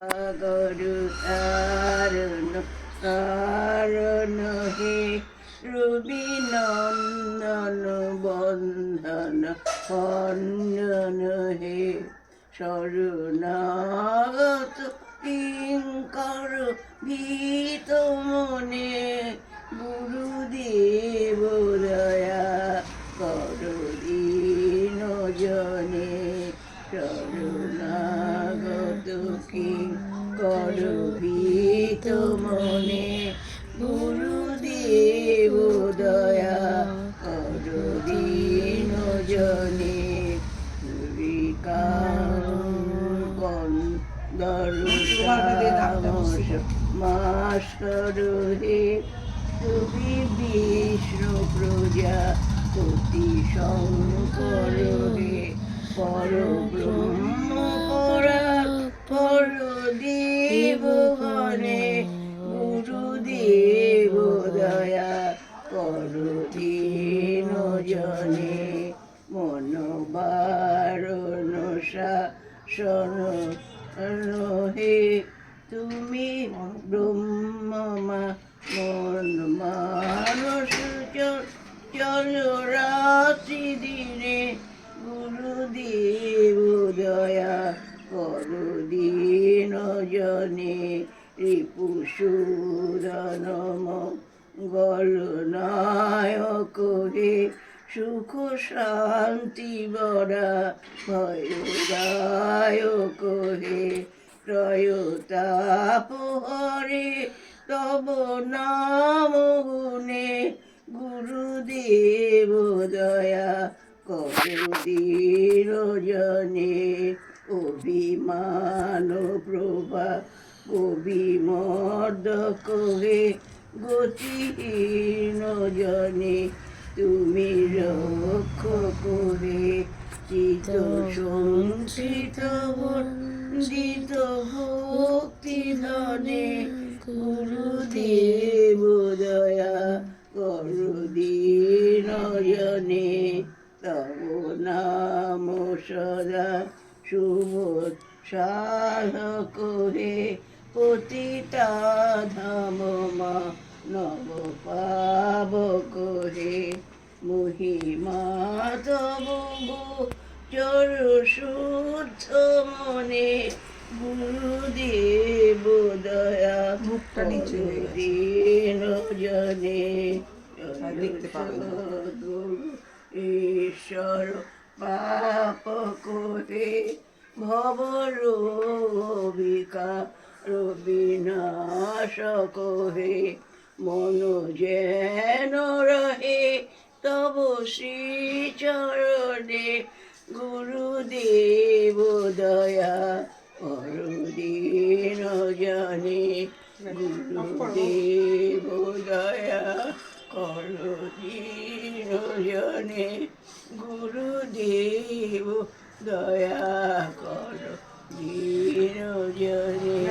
গরু তারণ তারণ হে রবি নন্দন বন্ধন খণ্ডন হে শরণাগত কিঙ্কর ভীত মনে গুরুদেব দয়া কর দীন জনে শরণাগত কিঙ্কর ভীত মনে গুরুদেব দয়া কর দীন জনে মাস্টার হে তুমি বিষ্ণু প্রজা পতি শঙ্কর হে পর ব্রহ্ম পরা পর দেব গণে গুরুদেব দয়া কর দীন জনে মন বারণ শাসন হে তুমি ব্রহ্মমা মন মানস চল রাত্রি দিনে গুরুদেব দয়া কর দীন জনে রিপুসূদন মঙ্গল নায়ক হে সুখ শান্তি বরা ভয়দায়ক হে ত্রয়তাপ হরে তব নাম গুণে গুরুদেব দয়া কর দীন জনে অভিমান প্রভা অভিমর্দক হে গতিহীন জনে তুমি রক্ষক হে চিত সংসিত বন্দিত ভক্তি ধনে গুরুদেব দয়া কর দীন জনে তব নাম সদা শুভ সাধক হে পতিতা ধাম নব পাবক হে মহিমা তব চর শুদ্ধ মনে গুরুদেব দয়া দীন জনে ঈশ্বর পাপ হে ভব বিনাশক হে মন যেন রহে তব শ্রীচরণে গুরুদেব দয়া কর দীন জনে গুরুদেব দয়া কর দীন জনে গুরুদেব দয়া কর দীন জনে।